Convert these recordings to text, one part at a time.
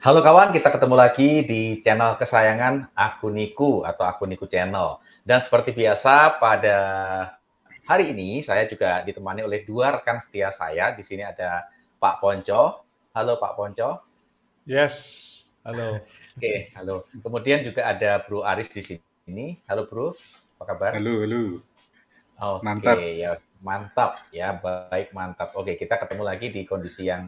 Halo kawan, kita ketemu lagi di channel kesayangan Aku Niku atau Aku Niku Channel. Dan seperti biasa pada hari ini saya juga ditemani oleh dua rekan setia saya. Di sini ada Pak Ponco. Halo Pak Ponco. Yes, halo. Oke, halo. Kemudian juga ada Bro Aris di sini. Halo Bro, apa kabar? Halo, halo. Mantap. Oke, ya mantap ya, baik mantap. Oke, kita ketemu lagi di kondisi yang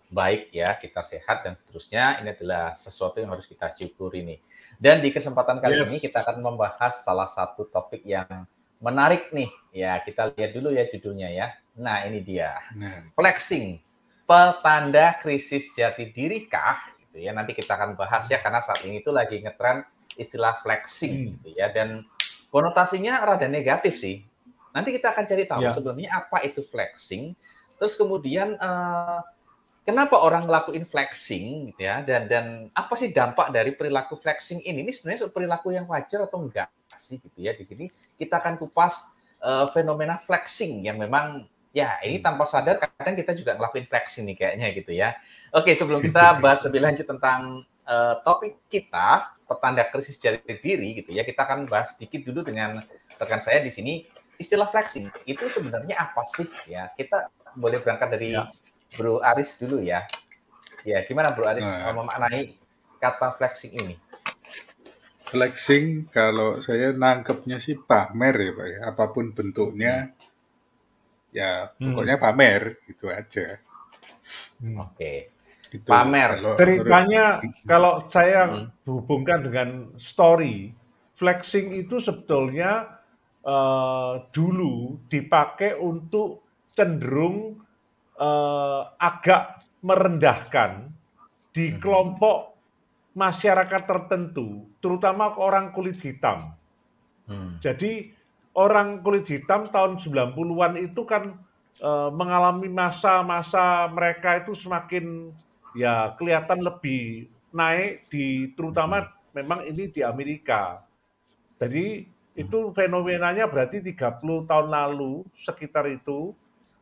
baik ya, kita sehat dan seterusnya. Ini adalah sesuatu yang harus kita syukuri nih. Dan di kesempatan kali ini kita akan membahas salah satu topik yang menarik nih. Ya, kita lihat dulu ya judulnya ya. Nah, ini dia. Flexing, petanda krisis jati diri kah? Gitu ya. Nanti kita akan bahas ya, karena saat ini tuh lagi ngetren istilah flexing gitu ya. Dan konotasinya rada negatif sih. Nanti kita akan cari tahu sebenarnya apa itu flexing. Terus kemudian kenapa orang ngelakuin flexing gitu ya, dan apa sih dampak dari perilaku flexing ini? Ini sebenarnya perilaku yang wajar atau enggak sih gitu ya. Di sini kita akan kupas fenomena flexing yang memang ya ini tanpa sadar kadang kita juga ngelakuin flexing nih kayaknya gitu ya. Oke, sebelum kita bahas lebih lanjut tentang topik kita, petanda krisis jati diri gitu ya, kita akan bahas sedikit dulu dengan rekan saya di sini. Istilah flexing itu sebenarnya apa sih ya? Kita boleh berangkat dari Bro Aris dulu ya. Ya, gimana Bro Aris memaknai kata flexing ini? Flexing kalau saya nangkepnya sih pamer ya Pak ya. Apapun bentuknya, ya pokoknya pamer gitu aja. Oke. Gitu. Pamer. Ceritanya kalau saya hubungkan dengan story, flexing itu sebetulnya dulu dipakai untuk cenderung agak merendahkan di kelompok masyarakat tertentu, terutama orang kulit hitam. Jadi orang kulit hitam tahun 90-an itu kan mengalami masa-masa mereka itu semakin ya kelihatan lebih naik di terutama memang ini di Amerika. Jadi itu fenomenanya berarti 30 tahun lalu sekitar itu.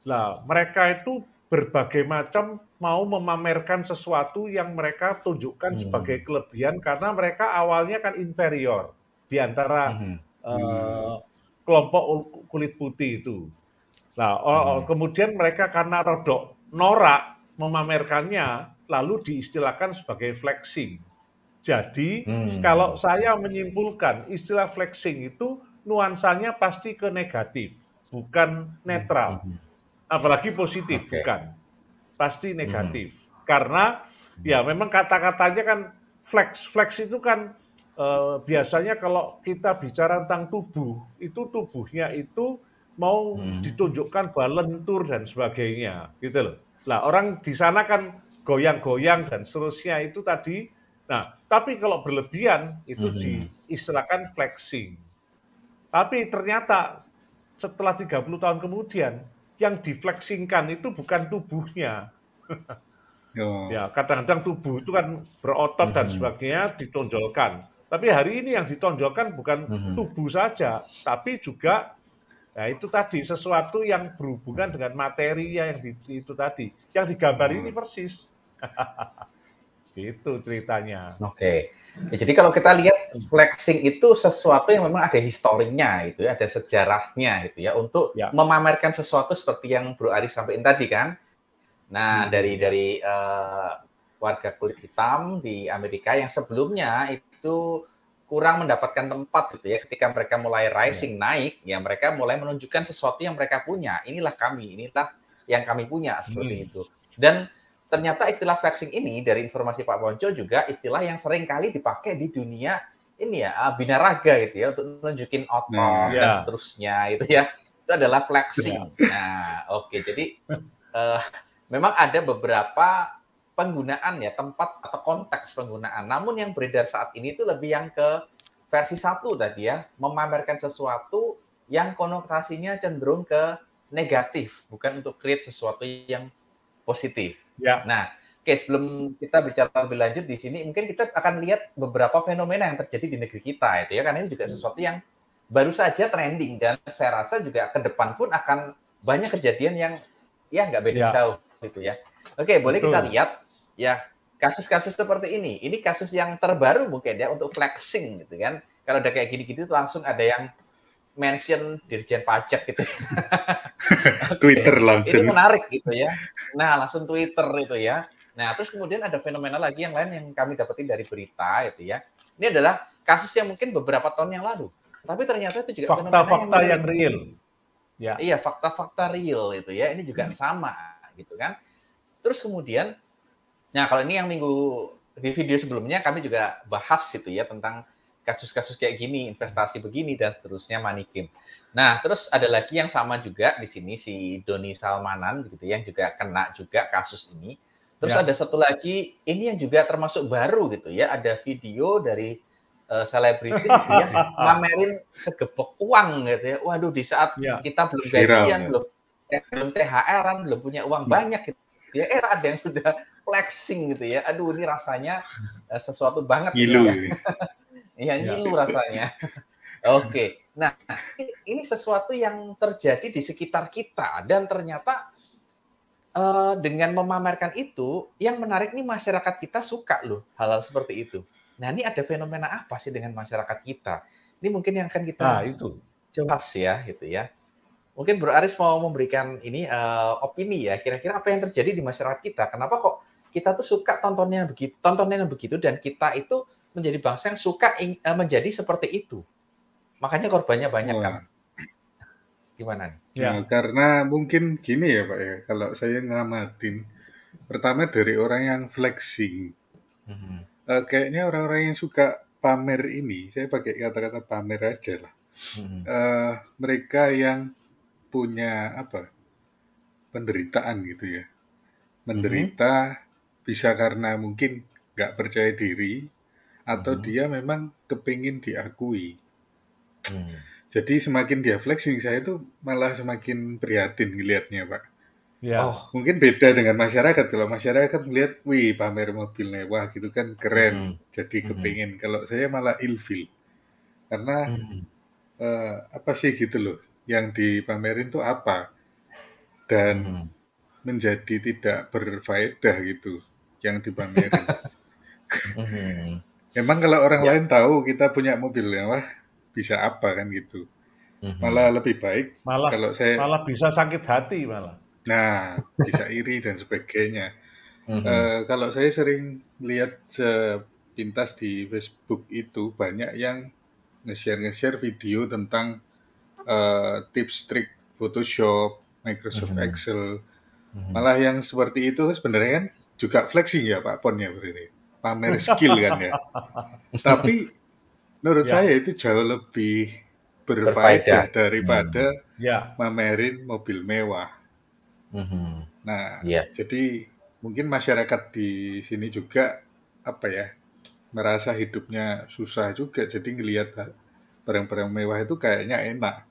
Nah, mereka itu berbagai macam mau memamerkan sesuatu yang mereka tunjukkan sebagai kelebihan karena mereka awalnya kan inferior di antara kelompok kulit putih itu. Nah, kemudian mereka karena rodok norak memamerkannya, lalu diistilahkan sebagai flexing. Jadi, kalau saya menyimpulkan istilah flexing itu nuansanya pasti ke negatif, bukan netral. Apalagi positif, bukan. Pasti negatif. Karena ya memang kata-katanya kan flex. Flex itu kan biasanya kalau kita bicara tentang tubuh, itu tubuhnya itu mau ditunjukkan bahwa lentur dan sebagainya, gitu loh. Nah, orang di sana kan goyang-goyang dan seterusnya itu tadi. Nah, tapi kalau berlebihan itu diistilahkan flexing. Tapi ternyata setelah 30 tahun kemudian, yang diflexingkan itu bukan tubuhnya. Ya, kadang-kadang tubuh itu kan berotot dan sebagainya ditonjolkan. Tapi hari ini yang ditonjolkan bukan tubuh saja, tapi juga ya itu tadi sesuatu yang berhubungan dengan materi yang itu tadi, yang digambar ini persis. Gitu ceritanya. Oke. Ya, jadi kalau kita lihat flexing itu sesuatu yang memang ada historinya gitu ya, ada sejarahnya gitu ya untuk memamerkan sesuatu seperti yang Bro Aris sampaikan tadi kan. Nah, dari warga kulit hitam di Amerika yang sebelumnya itu kurang mendapatkan tempat gitu ya, ketika mereka mulai rising naik, ya mereka mulai menunjukkan sesuatu yang mereka punya. Inilah kami, inilah yang kami punya seperti itu. Dan ternyata istilah flexing ini dari informasi Pak Ponco juga istilah yang sering kali dipakai di dunia ini ya, binaraga gitu ya, untuk nunjukin otot dan seterusnya itu ya. Itu adalah flexing. Nah, oke. Jadi memang ada beberapa penggunaan ya, tempat atau konteks penggunaan. Namun yang beredar saat ini itu lebih yang ke versi 1 tadi ya, memamerkan sesuatu yang konotasinya cenderung ke negatif, bukan untuk create sesuatu yang positif. Nah, oke, sebelum kita bicara lebih lanjut di sini, mungkin kita akan lihat beberapa fenomena yang terjadi di negeri kita itu ya, karena ini juga sesuatu yang baru saja trending dan saya rasa juga ke depan pun akan banyak kejadian yang ya nggak beda jauh gitu ya. Oke, boleh kita lihat ya kasus-kasus seperti ini kasus yang terbaru mungkin ya untuk flexing gitu kan. Kalau udah kayak gini-gini tuh langsung ada yang mention Dirjen Pajak gitu. Twitter Oke. Ini langsung. menarik gitu ya. Nah, langsung Twitter itu ya. Nah, terus kemudian ada fenomena lagi yang lain yang kami dapetin dari berita gitu ya. Ini adalah kasus yang mungkin beberapa tahun yang lalu. Tapi ternyata itu juga fenomena Fakta-fakta yang mirip. real. Ya. Iya, fakta-fakta real itu ya. Ini juga sama gitu kan. Terus kemudian, nah kalau ini yang di video sebelumnya kami juga bahas gitu ya tentang kasus-kasus kayak gini, investasi begini dan seterusnya, money game. Nah, terus ada lagi yang sama juga di sini si Doni Salmanan gitu yang juga kena juga kasus ini. Terus ada satu lagi ini yang juga termasuk baru gitu ya, ada video dari selebriti gitu ya, ngamerin segepok uang gitu ya. Waduh, di saat kita belum gajian, belum THR-an, belum punya uang banyak gitu ya. Ada yang sudah flexing gitu ya. Aduh, ini rasanya sesuatu banget Ngilu. ini ya. Iya, ngilu rasanya. Oke. Nah, ini sesuatu yang terjadi di sekitar kita dan ternyata dengan memamerkan itu, yang menarik nih masyarakat kita suka loh hal-hal seperti itu. Nah, ini ada fenomena apa sih dengan masyarakat kita? Ini mungkin yang akan kita bahas ya, gitu ya. Mungkin Bro Aris mau memberikan ini opini ya, kira-kira apa yang terjadi di masyarakat kita? Kenapa kok kita tuh suka tontonan yang begitu dan kita itu menjadi bangsa yang suka menjadi seperti itu. Makanya korbannya banyak kan. Gimana nih? Nah, karena mungkin gini ya Pak ya, kalau saya ngamatin, pertama dari orang yang flexing. Kayaknya orang-orang yang suka pamer ini, saya pakai kata-kata pamer aja lah. Mereka yang punya penderitaan gitu ya. Menderita bisa karena mungkin nggak percaya diri, atau dia memang kepingin diakui. Jadi semakin dia flexing, saya tuh malah semakin prihatin ngelihatnya, Pak. Mungkin beda dengan masyarakat. Kalau masyarakat melihat, wih pamer mobil mewah gitu kan keren, jadi kepingin. Kalau saya malah ilfil. Karena apa sih gitu loh, yang dipamerin tuh apa? Dan menjadi tidak berfaedah gitu yang dipamerin. Memang kalau orang lain tahu kita punya mobil mewah, bisa apa kan gitu. Malah lebih baik kalau saya malah bisa sakit hati malah. Nah, bisa iri dan sebagainya. Kalau saya sering lihat sepintas di Facebook itu banyak yang nge-share video tentang tips trik Photoshop, Microsoft Excel. Malah yang seperti itu sebenarnya kan juga flexing ya Pak Pon ya berarti. Pamer skill kan ya. Tapi menurut saya itu jauh lebih berfaedah daripada mamerin mobil mewah. Nah, jadi mungkin masyarakat di sini juga merasa hidupnya susah juga, jadi ngelihat barang-barang mewah itu kayaknya enak.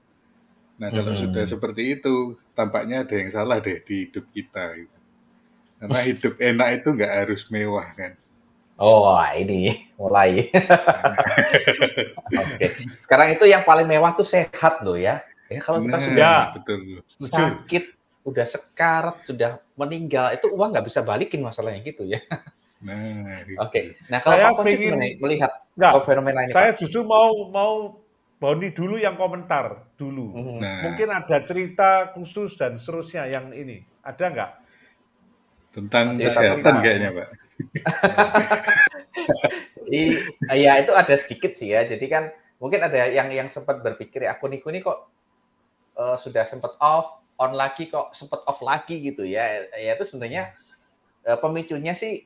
Nah, kalau sudah seperti itu, tampaknya ada yang salah deh di hidup kita. Gitu. Karena hidup enak itu nggak harus mewah kan. Oh, ini mulai. Oke. Sekarang itu yang paling mewah tuh sehat loh ya. Ya kalau kita sudah sakit, udah sekarat, sudah meninggal, itu uang nggak bisa balikin masalahnya gitu ya. Oke. Nah, kalau Pak Ponci melihat fenomena ini, saya justru mau Boni dulu yang komentar dulu. Mungkin ada cerita khusus dan seterusnya yang ini. Ada nggak? Tentang kesehatan kayaknya, Pak. Iya, itu ada sedikit sih ya. Jadi kan mungkin ada yang sempat berpikir ya, akun-akun ini kok sudah sempat on lagi, kok sempat off lagi gitu ya. Ya itu sebenarnya pemicunya sih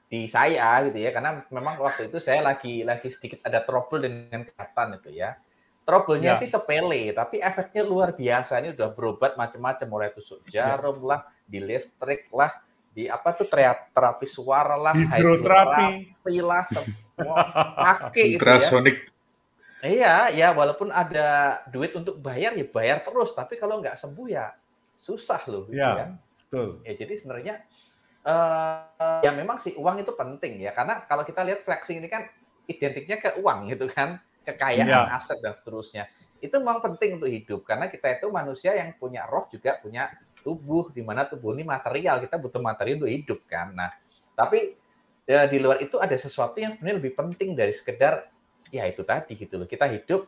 di saya gitu ya, karena memang waktu itu saya lagi sedikit ada trouble dengan kesehatan itu ya. Trouble-nya sih sepele, tapi efeknya luar biasa. Ini udah berobat macam-macam, mulai tusuk jarum lah, di listrik lah, di apa tuh terapi suara lah, hidroterapi lah, semua pakai itu ya. Iya, ya walaupun ada duit untuk bayar ya bayar terus, tapi kalau nggak sembuh ya susah loh gitu ya. Betul. Ya jadi sebenarnya ya memang sih uang itu penting ya, karena kalau kita lihat flexing ini kan identiknya ke uang gitu kan, kekayaan, aset dan seterusnya. Itu memang penting untuk hidup karena kita itu manusia yang punya roh juga punya tubuh, di mana tubuh ini material, kita butuh materi untuk hidup kan. Nah, tapi di luar itu ada sesuatu yang sebenarnya lebih penting dari sekedar ya itu tadi gitu loh. Kita hidup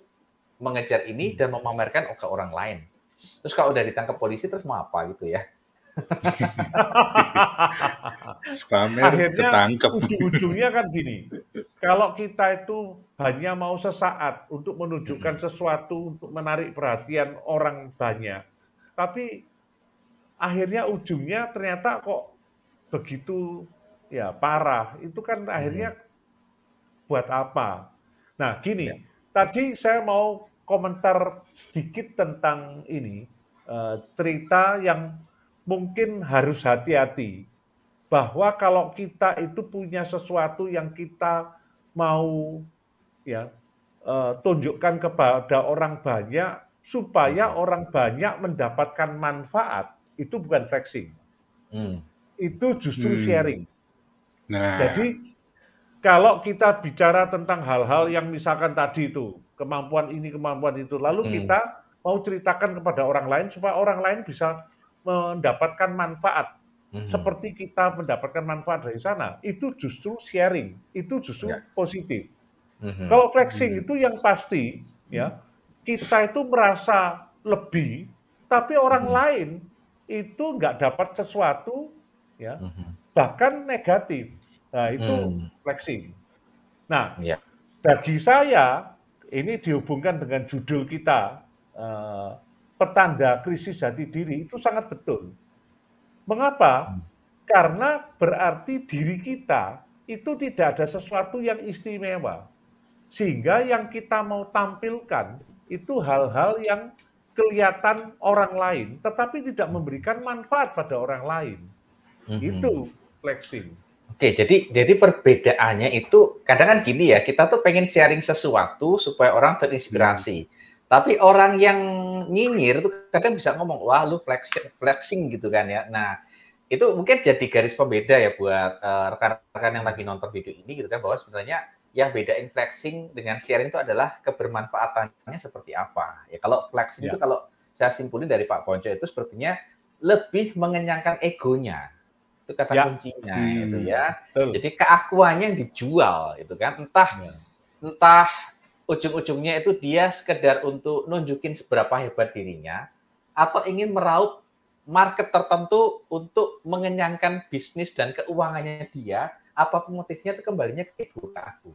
mengejar ini dan memamerkan ke orang lain. Terus kalau udah ditangkap polisi terus mau apa gitu ya? Spamer Akhirnya ketangkep. ujung-ujungnya kan gini, kalau kita itu hanya mau sesaat untuk menunjukkan sesuatu untuk menarik perhatian orang banyak, tapi akhirnya ujungnya ternyata kok begitu ya parah, itu kan akhirnya buat apa? Nah gini, Ya. tadi saya mau komentar sedikit tentang ini, cerita yang mungkin harus hati-hati. Bahwa kalau kita itu punya sesuatu yang kita mau ya tunjukkan kepada orang banyak supaya orang banyak mendapatkan manfaat, itu bukan flexing. Itu justru sharing. Nah, Jadi kalau kita bicara tentang hal-hal yang misalkan tadi itu, kemampuan ini, kemampuan itu, lalu kita mau ceritakan kepada orang lain supaya orang lain bisa mendapatkan manfaat. Seperti kita mendapatkan manfaat dari sana, itu justru sharing, itu justru positif. Kalau flexing itu yang pasti, ya kita itu merasa lebih, tapi orang lain itu nggak dapat sesuatu, ya bahkan negatif. Nah itu flexing. Nah bagi saya ini dihubungkan dengan judul kita, petanda krisis jati diri, itu sangat betul. Mengapa? Karena berarti diri kita itu tidak ada sesuatu yang istimewa. Sehingga yang kita mau tampilkan itu hal-hal yang kelihatan orang lain, tetapi tidak memberikan manfaat pada orang lain. Itu flexing. Oke, jadi perbedaannya itu kadang kan gini ya, kita tuh pengen sharing sesuatu supaya orang terinspirasi. Tapi orang yang nyinyir tuh kadang bisa ngomong, wah lu flexing gitu kan ya. Nah, itu mungkin jadi garis pembeda ya buat rekan-rekan yang lagi nonton video ini gitu kan, bahwa sebenarnya yang bedain flexing dengan sharing itu adalah kebermanfaatannya seperti apa. Ya kalau flexing itu kalau saya simpulin dari Pak Ponco itu sepertinya lebih mengenyangkan egonya. Itu kata kuncinya itu ya. Jadi keakuannya yang dijual itu kan, entah ujung-ujungnya itu dia sekedar untuk nunjukin seberapa hebat dirinya atau ingin meraup market tertentu untuk mengenyangkan bisnis dan keuangannya dia, apapun motifnya itu kembalinya ke ego, ke aku.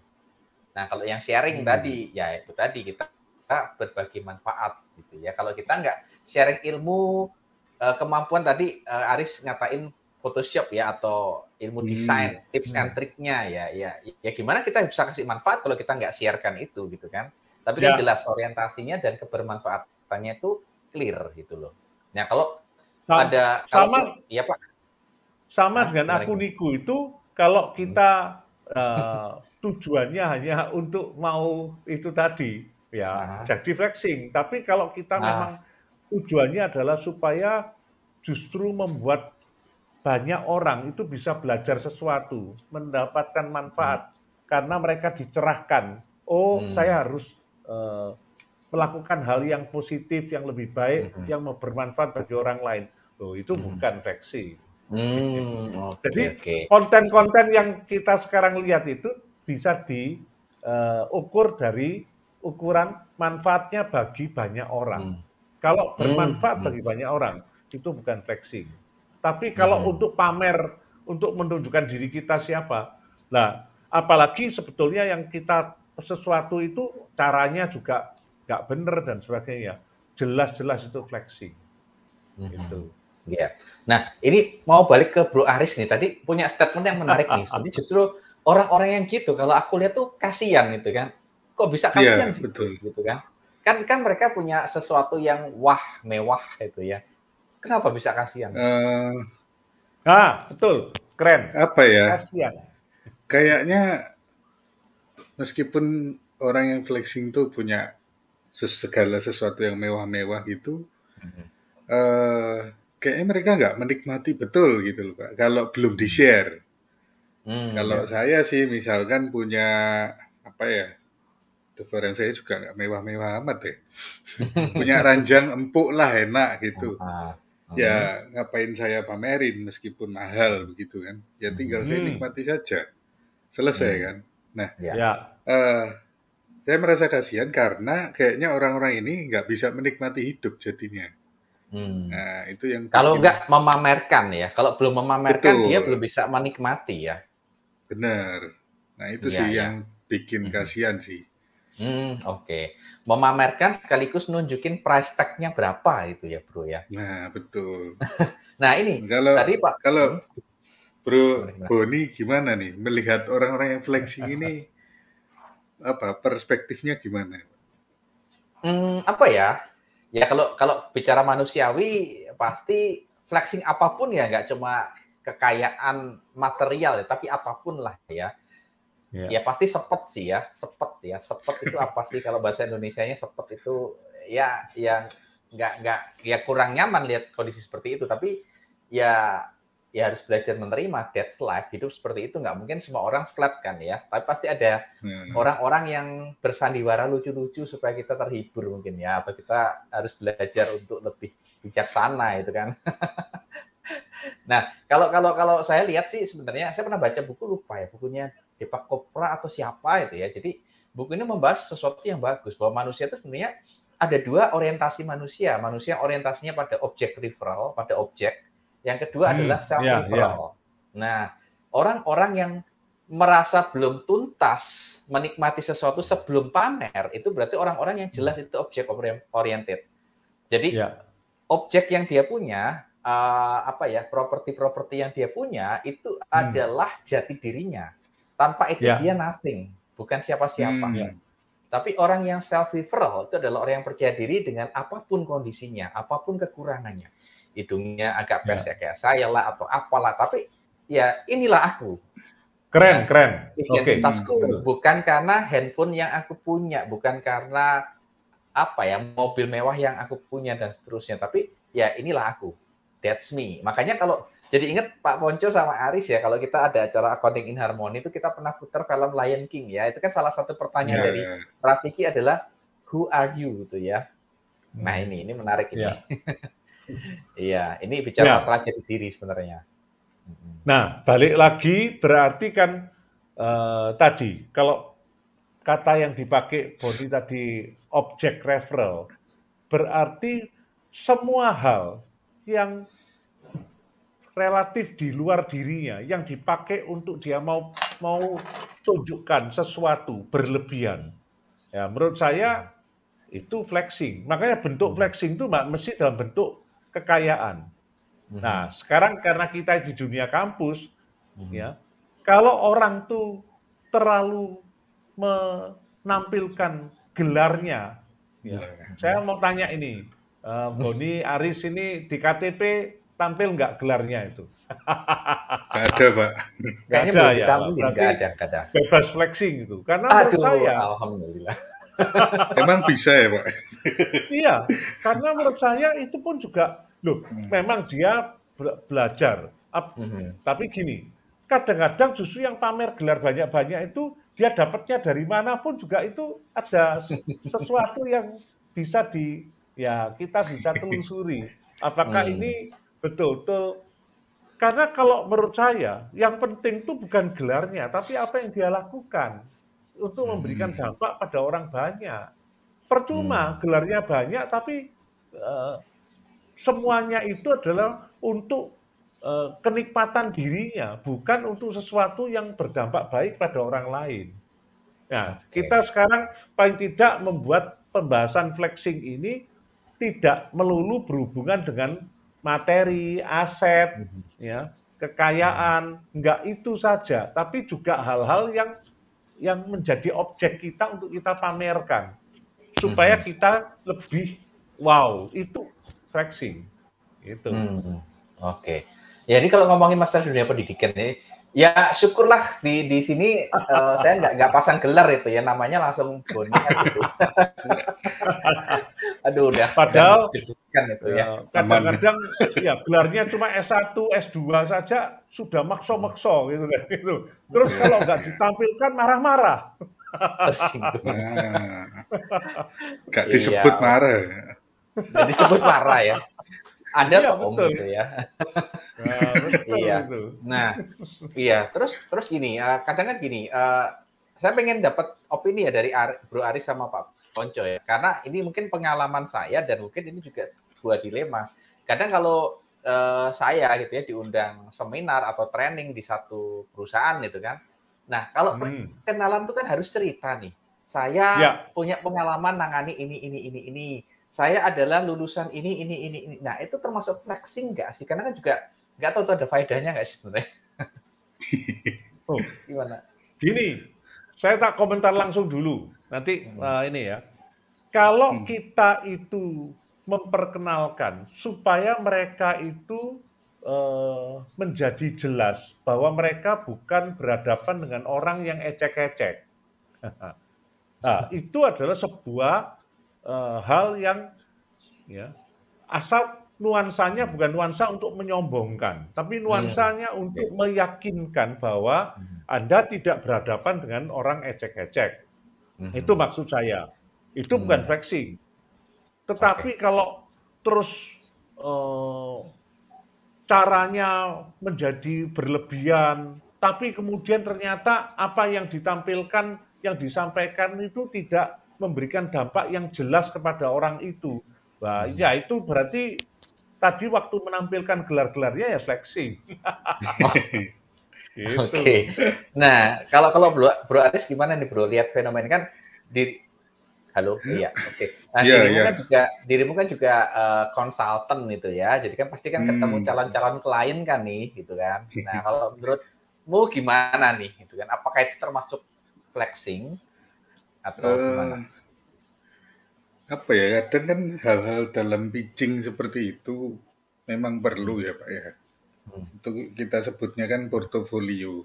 Nah, kalau yang sharing tadi, ya itu tadi kita berbagi manfaat gitu ya. Kalau kita nggak sharing ilmu, kemampuan tadi Aris ngatain Photoshop ya atau ilmu desain, tips and triknya ya gimana kita bisa kasih manfaat kalau kita nggak sharekan itu gitu kan. Tapi kan jelas orientasinya dan kebermanfaatannya itu clear gitu loh. Nah, kalau ada ya Pak. Sama dengan akuniku itu kalau kita tujuannya hanya untuk mau itu tadi ya jadi flexing. Tapi kalau kita memang tujuannya adalah supaya justru membuat banyak orang itu bisa belajar sesuatu, mendapatkan manfaat karena mereka dicerahkan. Oh, saya harus melakukan hal yang positif, yang lebih baik, yang bermanfaat bagi orang lain. Loh, itu bukan flexing. Jadi konten-konten yang kita sekarang lihat itu bisa diukur dari ukuran manfaatnya bagi banyak orang. Kalau bermanfaat bagi banyak orang, itu bukan flexing. Tapi kalau untuk pamer, untuk menunjukkan diri kita siapa, nah apalagi sebetulnya yang kita sesuatu itu caranya juga nggak benar dan sebagainya, jelas-jelas itu flexing. Gitu. Ya. Nah, ini mau balik ke Bro Aris nih. Tadi punya statement yang menarik nih. Sebenarnya justru orang-orang yang gitu, kalau aku lihat tuh kasihan gitu kan. Kok bisa kasihan sih? Betul. Gitu kan. Kan mereka punya sesuatu yang mewah gitu ya. Kenapa bisa kasihan? Betul. Keren. Apa ya? Kasihan. Kayaknya meskipun orang yang flexing tuh punya segala sesuatu yang mewah-mewah gitu, kayaknya mereka nggak menikmati betul gitu loh Pak, kalau belum di-share. Kalau saya sih misalkan punya, apa ya, barang saya juga nggak mewah-mewah amat ya. Punya ranjang empuk lah, enak gitu. Ya ngapain saya pamerin meskipun mahal begitu kan. Ya tinggal saya nikmati saja. selesai kan. Nah, Ya. saya merasa kasihan karena kayaknya orang-orang ini nggak bisa menikmati hidup jadinya. Nah, itu yang Kalau bikin nggak memamerkan ya, kalau belum memamerkan dia belum betul, bisa menikmati ya. benar. Nah, itu Iya, sih ya. yang bikin kasihan sih. Oke. Memamerkan sekaligus nunjukin price tag-nya berapa itu ya, Bro ya. Nah, betul. Nah, ini Kalau tadi Pak, kalau Bro gimana? Boni gimana nih melihat orang-orang yang flexing ini, apa perspektifnya gimana? Apa ya? Ya kalau kalau bicara manusiawi pasti flexing apapun ya, nggak cuma kekayaan material ya, tapi apapun lah ya. Ya pasti sepet sih ya, sepet ya. Sepet itu apa sih kalau bahasa Indonesianya sepet itu ya yang nggak ya kurang nyaman lihat kondisi seperti itu. Tapi ya ya harus belajar menerima, that's life. Hidup seperti itu nggak mungkin semua orang flat kan ya. Tapi pasti ada orang-orang yang bersandiwara lucu-lucu supaya kita terhibur mungkin ya. Atau kita harus belajar untuk lebih bijaksana itu kan. Nah, kalau saya lihat sih sebenarnya saya pernah baca buku, lupa ya bukunya Deepak Chopra atau siapa itu ya. Jadi buku ini membahas sesuatu yang bagus bahwa manusia itu sebenarnya ada dua orientasi manusia. Manusia orientasinya pada objek referral, pada objek. Yang kedua adalah self referral. Nah, orang-orang yang merasa belum tuntas menikmati sesuatu sebelum pamer itu berarti orang-orang yang jelas itu objek oriented. Jadi objek yang dia punya properti yang dia punya itu adalah jati dirinya. Tanpa itu dia nothing, bukan siapa-siapa. Tapi orang yang self-referral itu adalah orang yang percaya diri dengan apapun kondisinya, apapun kekurangannya. Hidungnya agak pesek kayak saya lah atau apalah, tapi ya inilah aku. Keren. Identitasku bukan karena handphone yang aku punya, bukan karena mobil mewah yang aku punya dan seterusnya, tapi ya inilah aku. That's me. Makanya kalau jadi ingat Pak Ponco sama Aris ya, kalau kita ada acara Accounting in Harmony itu kita pernah putar film Lion King ya. Itu kan salah satu pertanyaan dari Rafiki adalah who are you gitu ya. Nah, ini menarik ini. Iya, ini bicara masalah jati diri sebenarnya. Nah, balik lagi berarti kan tadi kalau kata yang dipakai Boni tadi objek referral, berarti semua hal yang relatif di luar dirinya yang dipakai untuk dia mau tunjukkan sesuatu berlebihan. Ya, menurut saya itu flexing. Makanya bentuk flexing itu mesti dalam bentuk kekayaan. Nah, sekarang karena kita di dunia kampus, ya, kalau orang tuh terlalu menampilkan gelarnya, ya, saya mau tanya ini, Boni, Aris ini di KTP tampil nggak gelarnya itu? Nggak ada, Pak. Kayaknya ada ya, berarti nggak ada. Bebas flexing itu. Karena menurut saya, alhamdulillah. Emang bisa ya, Pak? Iya, karena menurut saya itu pun juga, memang dia belajar. Tapi gini, kadang-kadang justru yang pamer gelar banyak-banyak itu, dia dapatnya dari manapun juga itu ada sesuatu yang bisa kita bisa telusuri. Apakah ini betul-betul, karena kalau menurut saya, yang penting itu bukan gelarnya, tapi apa yang dia lakukan untuk memberikan dampak pada orang banyak. Percuma gelarnya banyak, tapi semuanya itu adalah untuk kenikmatan dirinya, bukan untuk sesuatu yang berdampak baik pada orang lain. Nah, kita sekarang paling tidak membuat pembahasan flexing ini tidak melulu berhubungan dengan materi, aset, ya, kekayaan, enggak itu saja, tapi juga hal-hal yang menjadi objek kita untuk kita pamerkan, supaya kita lebih wow, itu flexing. Gitu. Oke. Jadi kalau ngomongin masalah dunia pendidikan ini, ya syukurlah di sini saya nggak pasang gelar itu ya, namanya langsung Boni gitu. Aduh, udah. Padahal itu ya. Kadang-kadang ya gelarnya cuma S1, S2 saja sudah makso-makso gitu kan gitu. Terus kalau nggak ditampilkan marah-marah. Nggak disebut marah. Nggak disebut marah ya. Anda Iya, bohong betul. gitu ya. Nah, betul Iya. itu. Nah, iya. Terus gini, kadang kan gini, saya pengen dapat opini ya dari Bro Aris sama Pak Ponco ya. Karena ini mungkin pengalaman saya dan mungkin ini juga sebuah dilema. Kadang kalau saya gitu ya diundang seminar atau training di satu perusahaan gitu kan. Nah, kalau perkenalan itu kan harus cerita nih. Saya Ya. punya pengalaman nangani ini. Saya adalah lulusan ini. Nah, itu termasuk flexing nggak sih? Karena kan juga nggak tahu tuh ada faedahnya nggak sih sebenarnya. Oh, Gimana? gini, saya tak komentar langsung dulu. Nanti ini ya. Kalau kita itu memperkenalkan supaya mereka itu menjadi jelas bahwa mereka bukan berhadapan dengan orang yang ecek-ecek. Nah, itu adalah sebuah hal yang ya, asal nuansanya bukan nuansa untuk menyombongkan, tapi nuansanya untuk meyakinkan bahwa Anda tidak berhadapan dengan orang ecek-ecek. Itu maksud saya. Itu bukan flexing. Tetapi kalau terus caranya menjadi berlebihan, tapi kemudian ternyata apa yang ditampilkan, yang disampaikan itu tidak memberikan dampak yang jelas kepada orang itu. Nah, ya itu berarti tadi waktu menampilkan gelar-gelarnya ya flexing. Gitu. Oke. Nah, kalau Bro Aris gimana nih Bro? Lihat fenomena kan di halo, iya, oke. Nah, dirimu kan juga konsultan itu ya. Jadi kan pasti kan ketemu calon-calon klien kan nih, gitu kan. Nah, kalau menurutmu gimana nih, gitu kan? Apakah itu termasuk flexing atau gimana? Apa ya? Kadang kan hal-hal dalam pitching seperti itu memang perlu ya Pak ya. Itu kita sebutnya kan portofolio.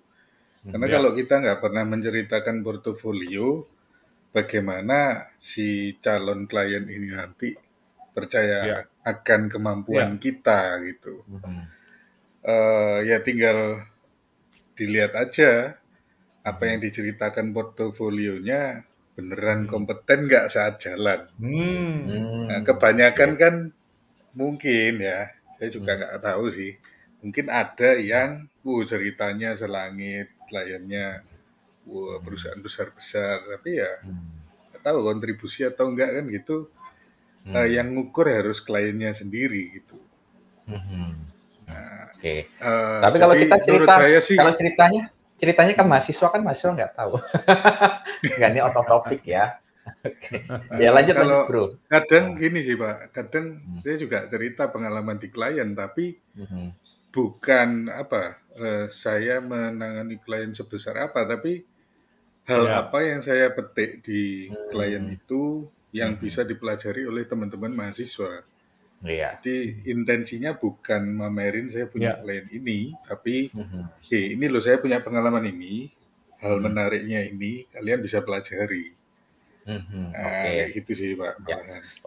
Karena kalau kita nggak pernah menceritakan portofolio, bagaimana si calon klien ini nanti percaya akan kemampuan kita gitu. Ya tinggal dilihat aja apa yang diceritakan portofolionya beneran kompeten nggak saat jalan. Nah, kebanyakan kan mungkin ya, saya juga nggak tahu sih. Mungkin ada yang ceritanya selangit, kliennya perusahaan besar-besar, tapi ya nggak tahu kontribusi atau enggak kan gitu. Yang ngukur harus kliennya sendiri gitu. Nah, oke. Tapi kalau kita cerita, sih, kalau ceritanya kan mahasiswa nggak tahu. Nggak, ini out of topic ya. Ya lanjut Bro. Kadang gini sih Pak, kadang saya juga cerita pengalaman di klien, tapi bukan saya menangani klien sebesar apa, tapi hal apa yang saya petik di klien itu yang bisa dipelajari oleh teman-teman mahasiswa. Jadi intensinya bukan mamerin saya punya klien ini, tapi ini loh saya punya pengalaman ini, hal menariknya ini kalian bisa pelajari. Kayak gitu sih Pak. Ya.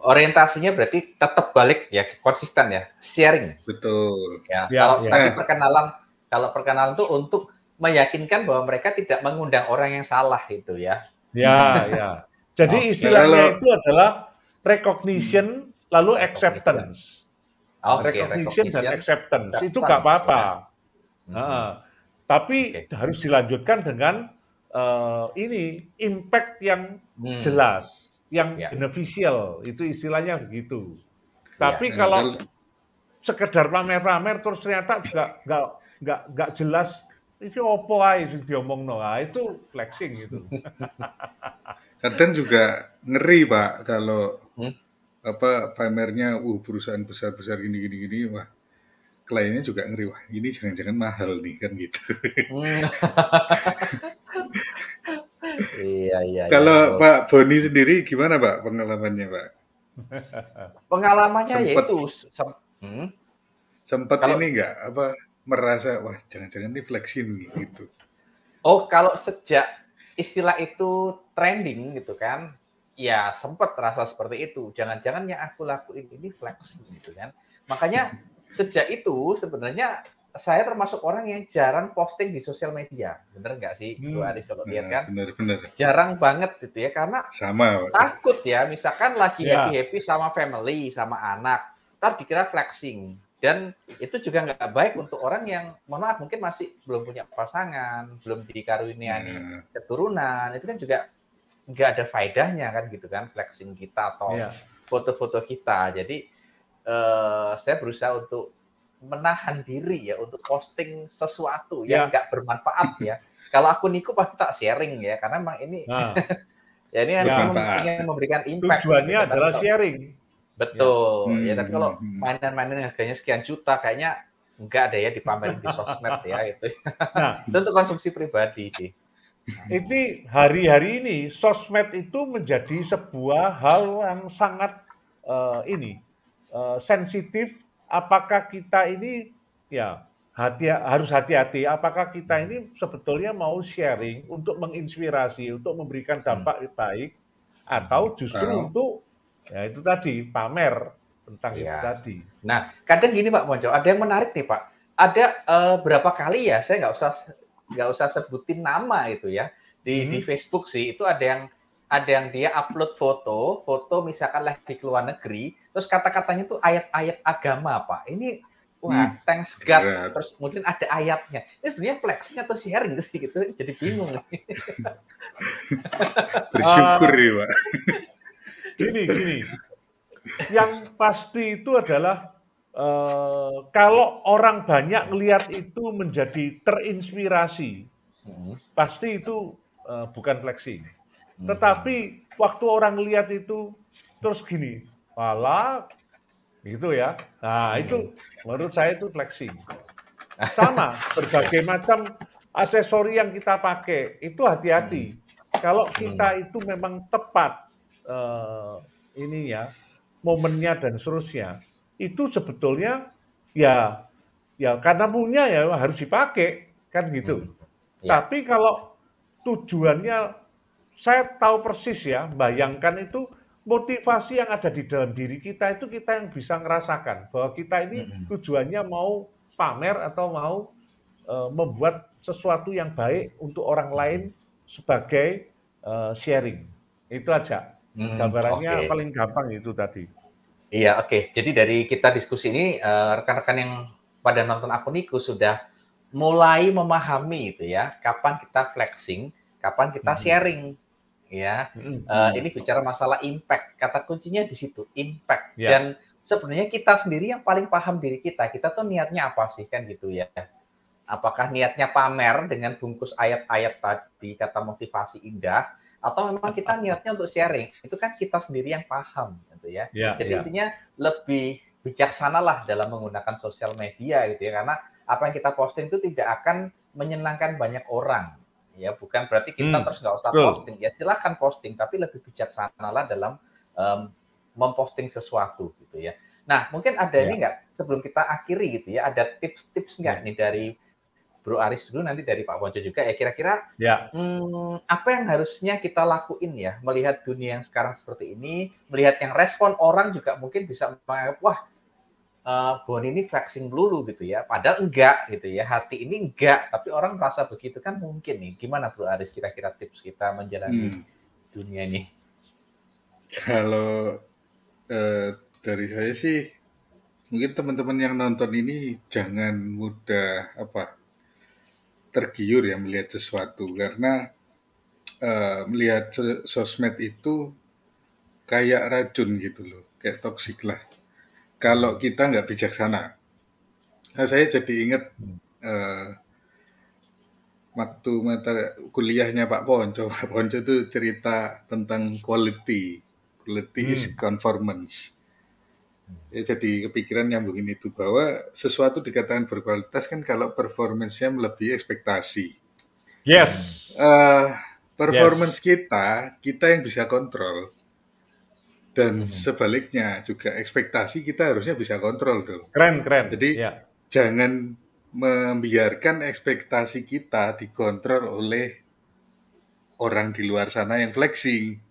Orientasinya berarti tetap balik ya, konsisten ya, sharing. Betul. Ya. Tadi kalau perkenalan itu untuk meyakinkan bahwa mereka tidak mengundang orang yang salah itu ya. Ya. Jadi istilahnya itu adalah recognition lalu acceptance. Recognition dan acceptance itu nggak apa-apa. Tapi harus dilanjutkan dengan ini impact yang jelas, yang beneficial, itu istilahnya begitu. Tapi kalau sekedar pamer-pamer terus ternyata nggak jelas, itu opo ae sing diomongno, itu flexing gitu. Kadang juga ngeri Pak kalau pamernya perusahaan besar-besar gini, wah kliennya juga ngeri, wah ini jangan-jangan mahal nih kan gitu. Iya. Kalau Pak Boni sendiri gimana Pak pengalamannya Pak? Pengalamannya yaitu sempat ini nggak merasa wah jangan-jangan ini flexing gitu. Oh, kalau sejak istilah itu trending gitu kan, ya sempat terasa seperti itu. Jangan-jangan yang aku lakuin ini flexing gitu kan. Makanya sejak itu sebenarnya saya termasuk orang yang jarang posting di sosial media. Bener nggak sih, Bro Aris kalau lihat kan? Bener. Jarang banget gitu ya, karena sama takut ya, misalkan lagi happy-happy sama family, sama anak. ntar dikira flexing. Dan itu juga nggak baik untuk orang yang, mohon maaf, mungkin masih belum punya pasangan, belum dikaruniai keturunan. Itu kan juga nggak ada faedahnya kan gitu kan, flexing kita atau foto-foto kita. Jadi saya berusaha untuk menahan diri ya untuk posting sesuatu yang nggak bermanfaat ya. Kalau aku Niko pasti tak sharing ya, karena memang ini ya ini kan ingin memberikan impact. Tujuannya gitu. adalah sharing. Betul. Ya, tapi kalau mainan-mainan harganya sekian juta kayaknya enggak ada ya dipamerin di sosmed ya itu. Nah, itu untuk konsumsi pribadi sih. Ini hari-hari ini sosmed itu menjadi sebuah hal yang sangat sensitif. Apakah kita ini ya harus hati-hati? Apakah kita ini sebetulnya mau sharing untuk menginspirasi, untuk memberikan dampak baik, atau justru untuk ya itu tadi pamer tentang itu tadi. Nah, kadang gini Pak Monco, ada yang menarik nih Pak. Ada berapa kali ya, saya nggak usah sebutin nama itu ya di Facebook sih, itu ada yang dia upload foto misalkan lagi di luar negeri, terus kata-katanya tuh ayat-ayat agama Pak. Ini wah, thanks God, terus mungkin ada ayatnya. Ini sebenarnya flexing atau sharing sih gitu, jadi bingung. Bersyukur ya Pak. Gini. Yang pasti itu adalah kalau orang banyak melihat itu menjadi terinspirasi, pasti itu bukan flexing. Tetapi waktu orang lihat itu terus gini, malah gitu ya. Nah, itu menurut saya itu flexing. Sama, berbagai macam aksesori yang kita pakai, itu hati-hati. Kalau kita itu memang tepat momennya dan seterusnya, itu sebetulnya ya karena punya ya harus dipakai, kan gitu. Tapi kalau tujuannya, saya tahu persis ya, bayangkan itu motivasi yang ada di dalam diri kita itu kita yang bisa ngerasakan bahwa kita ini tujuannya mau pamer atau mau membuat sesuatu yang baik untuk orang lain sebagai sharing. Itu aja. Gambarannya paling gampang itu tadi. Iya, oke. Jadi dari kita diskusi ini, rekan-rekan yang pada nonton Aku Niku sudah mulai memahami itu ya, kapan kita flexing, kapan kita sharing, ya. Ini bicara masalah impact. Kata kuncinya di situ, impact. Dan sebenarnya kita sendiri yang paling paham diri kita. Kita tuh niatnya apa sih kan gitu ya? Apakah niatnya pamer dengan bungkus ayat-ayat tadi, kata motivasi indah, atau memang kita niatnya untuk sharing? Itu kan kita sendiri yang paham, gitu ya. Jadi intinya lebih bijaksanalah dalam menggunakan sosial media, gitu ya. Karena apa yang kita posting itu tidak akan menyenangkan banyak orang, ya. Bukan berarti kita terus nggak usah posting. Ya silahkan posting, tapi lebih bijaksanalah dalam memposting sesuatu, gitu ya. Nah, mungkin ada ini nggak sebelum kita akhiri, gitu ya? Ada tips-tips nggak nih dari Bro Aris dulu, nanti dari Pak Ponco juga ya, kira-kira apa yang harusnya kita lakuin ya, melihat dunia yang sekarang seperti ini, melihat yang respon orang juga mungkin bisa menganggap, wah Boni ini flexing dulu gitu ya, padahal enggak gitu ya, hati ini enggak, tapi orang merasa begitu kan mungkin nih. Gimana Bro Aris kira-kira tips kita menjalani dunia ini? Kalau dari saya sih, mungkin teman-teman yang nonton ini jangan mudah tergiur ya melihat sesuatu, karena melihat sosmed itu kayak racun gitu loh, kayak toksik lah. Kalau kita nggak bijaksana. Nah, saya jadi ingat waktu mata kuliahnya Pak Ponco itu cerita tentang quality is conformance. Ya, jadi kepikiran nyambungin itu, bahwa sesuatu dikatakan berkualitas kan kalau performance-nya melebihi ekspektasi. Performance kita yang bisa kontrol. Dan sebaliknya juga ekspektasi kita harusnya bisa kontrol dong. Keren. Jadi jangan membiarkan ekspektasi kita dikontrol oleh orang di luar sana yang flexing.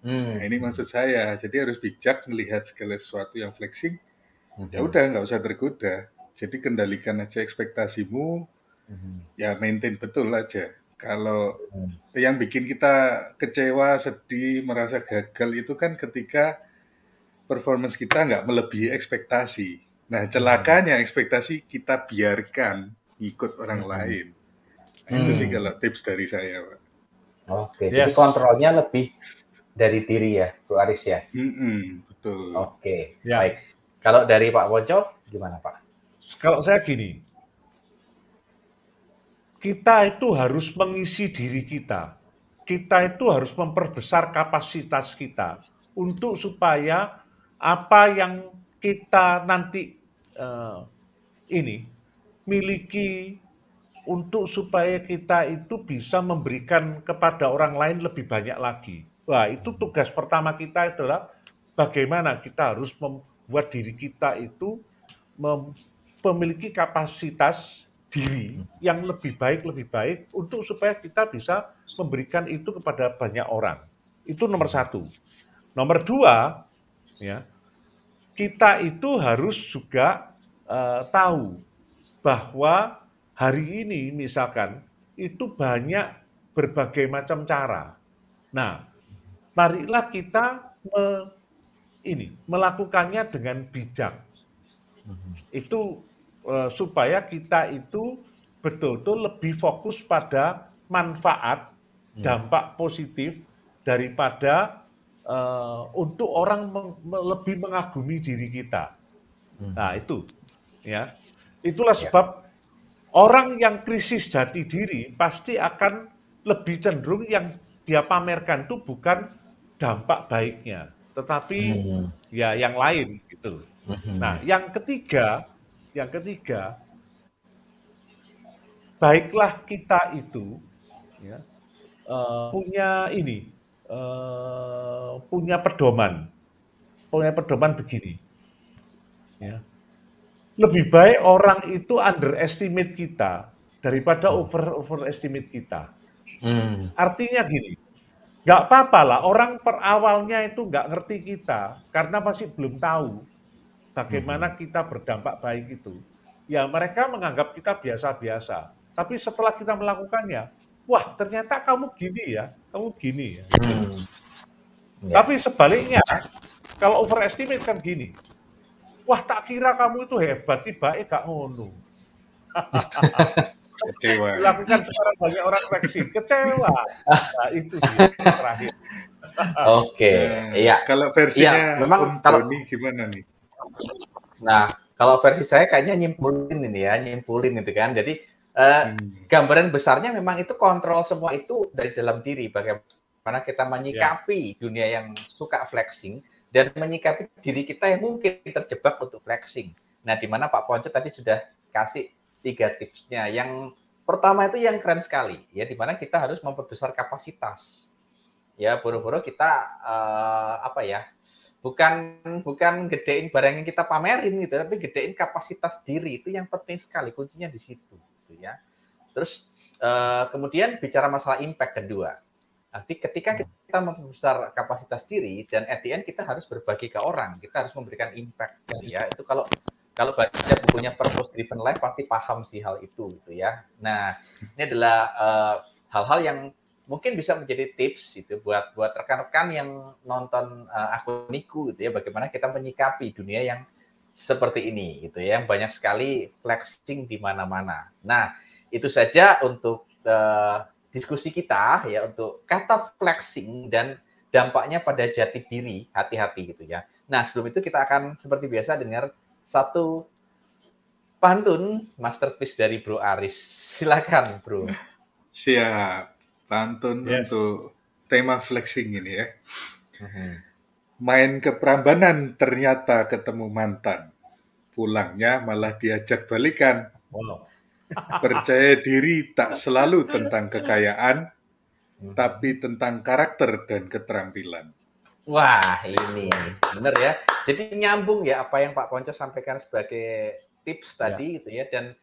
Nah, ini maksud saya. Jadi harus bijak melihat segala sesuatu yang flexing. Ya udah, nggak usah tergoda. Jadi kendalikan aja ekspektasimu. Ya maintain betul aja. Kalau yang bikin kita kecewa, sedih, merasa gagal itu kan ketika performance kita nggak melebihi ekspektasi. Nah, celakanya ekspektasi kita biarkan ikut orang lain. Nah, itu sih kalau tips dari saya, Pak. Oke, jadi kontrolnya lebih dari diri ya, Bu Aris ya? Betul. Oke, baik. Kalau dari Pak Ponco, gimana Pak? Kalau saya gini, kita itu harus mengisi diri kita. Kita itu harus memperbesar kapasitas kita untuk supaya apa yang kita nanti miliki untuk supaya kita itu bisa memberikan kepada orang lain lebih banyak lagi. Wah, itu tugas pertama kita adalah bagaimana kita harus membuat diri kita itu memiliki kapasitas diri yang lebih baik untuk supaya kita bisa memberikan itu kepada banyak orang. Itu nomor satu. Nomor dua, ya, kita itu harus juga tahu bahwa hari ini misalkan itu banyak berbagai macam cara. Nah, marilah kita melakukannya dengan bijak. Itu supaya kita itu betul-betul lebih fokus pada manfaat, dampak positif daripada untuk orang lebih mengagumi diri kita. Nah, itu ya. Itulah sebab orang yang krisis jati diri pasti akan lebih cenderung yang dia pamerkan itu bukan dampak baiknya, tetapi ya yang lain gitu. Nah, yang ketiga, baiklah kita itu ya, punya pedoman begini. Ya. Lebih baik orang itu underestimate kita daripada overestimate kita. Artinya gini, nggak apa-apa lah orang per awalnya itu nggak ngerti kita karena masih belum tahu bagaimana kita berdampak baik itu. Ya mereka menganggap kita biasa-biasa. Tapi setelah kita melakukannya, wah ternyata kamu gini ya. Tapi sebaliknya, kalau overestimate kan gini, wah tak kira kamu itu hebat, tiba-tiba gak ngono. Kecewa. Dilakukan secara banyak orang flexing, kecewa. Nah itu sih terakhir. Oke, iya. Kalau versinya memang Doni gimana nih? Nah, kalau versi saya kayaknya nyimpulin itu kan. Jadi gambaran besarnya memang itu kontrol semua itu dari dalam diri. Bagaimana kita menyikapi dunia yang suka flexing dan menyikapi diri kita yang mungkin terjebak untuk flexing. Nah, di mana Pak Ponco tadi sudah kasih 3 tipsnya. Yang pertama itu yang keren sekali, ya, di mana kita harus memperbesar kapasitas. Ya, boro-boro kita bukan gedein barang yang kita pamerin gitu, tapi gedein kapasitas diri. Itu yang penting sekali, kuncinya di situ, gitu ya. Terus kemudian bicara masalah impact kedua. Nanti ketika kita membesar kapasitas diri dan at the end kita harus berbagi ke orang, kita harus memberikan impact, ya. Itu kalau baca bukunya Purpose Driven Life pasti paham sih hal itu, gitu ya. Nah, ini adalah hal-hal yang mungkin bisa menjadi tips itu buat rekan-rekan yang nonton akuniku, gitu ya, bagaimana kita menyikapi dunia yang seperti ini, gitu ya, yang banyak sekali flexing di mana-mana. Nah, itu saja untuk diskusi kita ya untuk kata flexing dan dampaknya pada jati diri, hati-hati gitu ya. Nah, sebelum itu kita akan seperti biasa dengar satu pantun masterpiece dari Bro Aris. Silakan, Bro. Siap. Pantun untuk tema flexing ini ya. Main ke Prambanan ternyata ketemu mantan. Pulangnya malah diajak balikan. Percaya diri tak selalu tentang kekayaan, tapi tentang karakter dan keterampilan. Wah, ini benar ya. Jadi nyambung ya apa yang Pak Ponco sampaikan sebagai tips tadi gitu ya, dan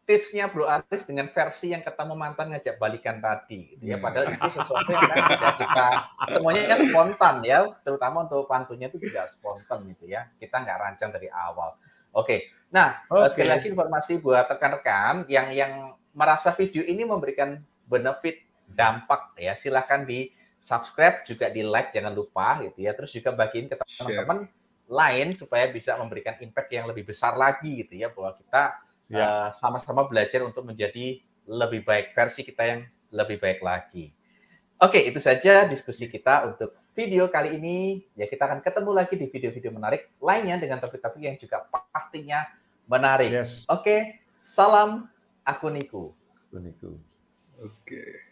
tipsnya Bro Aris dengan versi yang ketemu mantan ngajak balikan tadi gitu ya. Padahal itu sesuatu yang tidak kita semuanya spontan ya, terutama untuk pantunnya itu tidak spontan gitu ya. Kita nggak rancang dari awal. Oke. Nah, sekali lagi informasi buat rekan-rekan yang merasa video ini memberikan benefit, dampak ya, silahkan di subscribe, juga di like, jangan lupa gitu ya. Terus juga bagiin ke teman-teman lain supaya bisa memberikan impact yang lebih besar lagi gitu ya, bahwa kita sama-sama belajar untuk menjadi lebih baik, versi kita yang lebih baik lagi. Oke, itu saja diskusi kita untuk video kali ini. Ya, kita akan ketemu lagi di video-video menarik lainnya dengan topik-topik yang juga pastinya menarik. Oke, salam Akuniku. Akuniku. Oke.